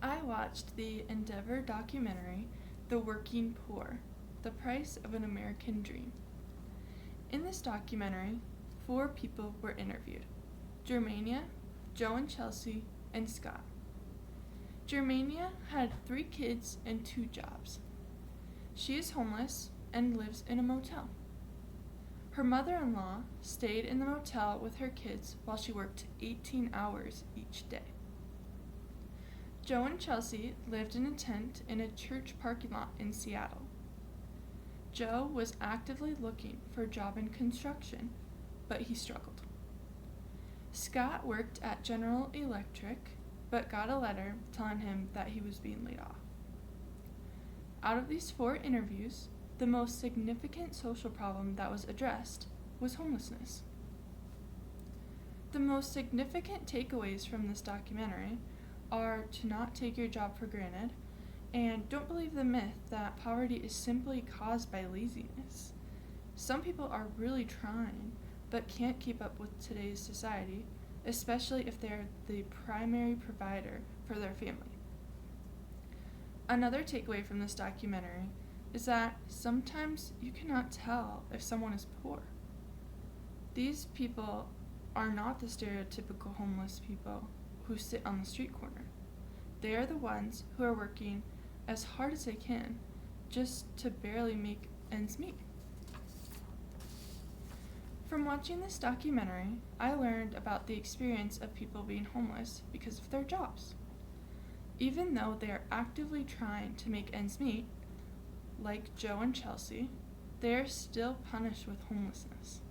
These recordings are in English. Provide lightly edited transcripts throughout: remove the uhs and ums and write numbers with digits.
I watched the Endeavor documentary, The Working Poor, The Price of an American Dream. In this documentary, 4 people were interviewed: Germania, Joe and Chelsea, and Scott. Germania had 3 kids and 2 jobs. She is homeless and lives in a motel. Her mother-in-law stayed in the motel with her kids while she worked 18 hours each day. Joe and Chelsea lived in a tent in a church parking lot in Seattle. Joe was actively looking for a job in construction, but he struggled. Scott worked at General Electric, but got a letter telling him that he was being laid off. Out of these 4 interviews, the most significant social problem that was addressed was homelessness. The most significant takeaways from this documentary are to not take your job for granted, and don't believe the myth that poverty is simply caused by laziness. Some people are really trying, but can't keep up with today's society, especially if they're the primary provider for their family. Another takeaway from this documentary is that sometimes you cannot tell if someone is poor. These people are not the stereotypical homeless people who sit on the street corner. They are the ones who are working as hard as they can just to barely make ends meet. From watching this documentary, I learned about the experience of people being homeless because of their jobs. Even though they are actively trying to make ends meet, like Joe and Chelsea, they are still punished with homelessness.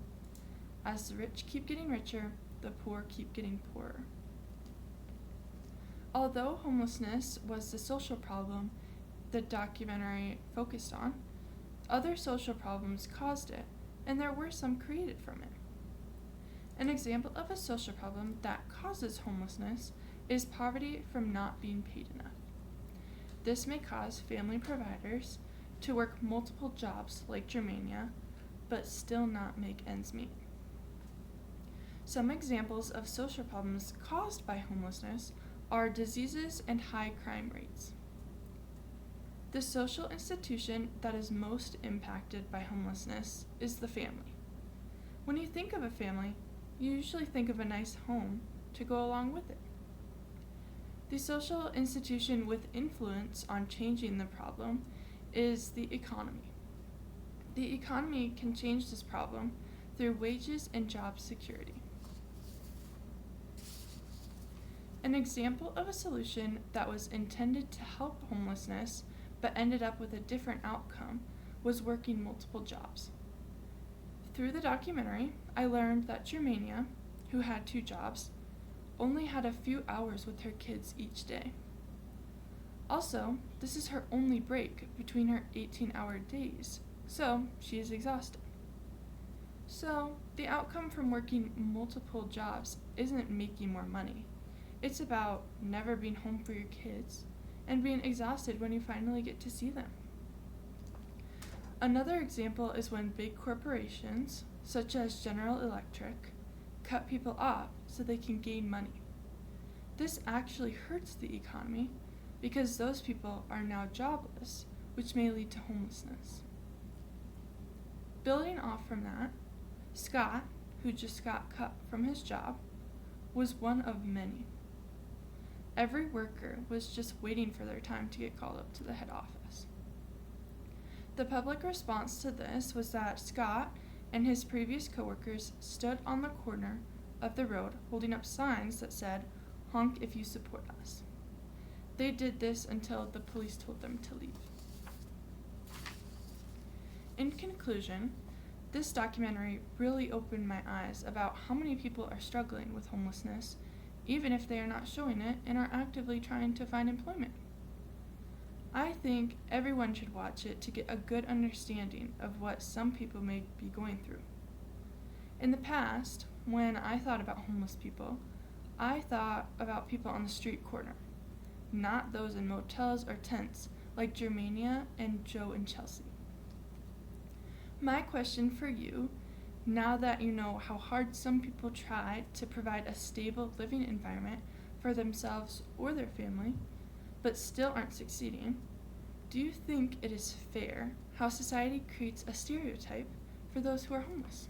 As the rich keep getting richer, the poor keep getting poorer. Although homelessness was the social problem the documentary focused on, other social problems caused it, and there were some created from it. An example of a social problem that causes homelessness is poverty from not being paid enough. This may cause family providers to work multiple jobs like Germania, but still not make ends meet. Some examples of social problems caused by homelessness are diseases and high crime rates. The social institution that is most impacted by homelessness is the family. When you think of a family, you usually think of a nice home to go along with it. The social institution with influence on changing the problem is the economy. The economy can change this problem through wages and job security. An example of a solution that was intended to help homelessness but ended up with a different outcome was working multiple jobs. Through the documentary, I learned that Germania, who had 2 jobs, only had a few hours with her kids each day. Also, this is her only break between her 18-hour days, so she is exhausted. So, the outcome from working multiple jobs isn't making more money. It's about never being home for your kids and being exhausted when you finally get to see them. Another example is when big corporations, such as General Electric, cut people off so they can gain money. This actually hurts the economy because those people are now jobless, which may lead to homelessness. Building off from that, Scott, who just got cut from his job, was one of many. Every worker was just waiting for their time to get called up to the head office. The public response to this was that Scott and his previous coworkers stood on the corner of the road holding up signs that said, "Honk if you support us." They did this until the police told them to leave. In conclusion, this documentary really opened my eyes about how many people are struggling with homelessness, even if they are not showing it and are actively trying to find employment. I think everyone should watch it to get a good understanding of what some people may be going through. In the past, when I thought about homeless people, I thought about people on the street corner, not those in motels or tents like Germania and Joe and Chelsea. My question for you, now that you know how hard some people try to provide a stable living environment for themselves or their family, but still aren't succeeding, do you think it is fair how society creates a stereotype for those who are homeless?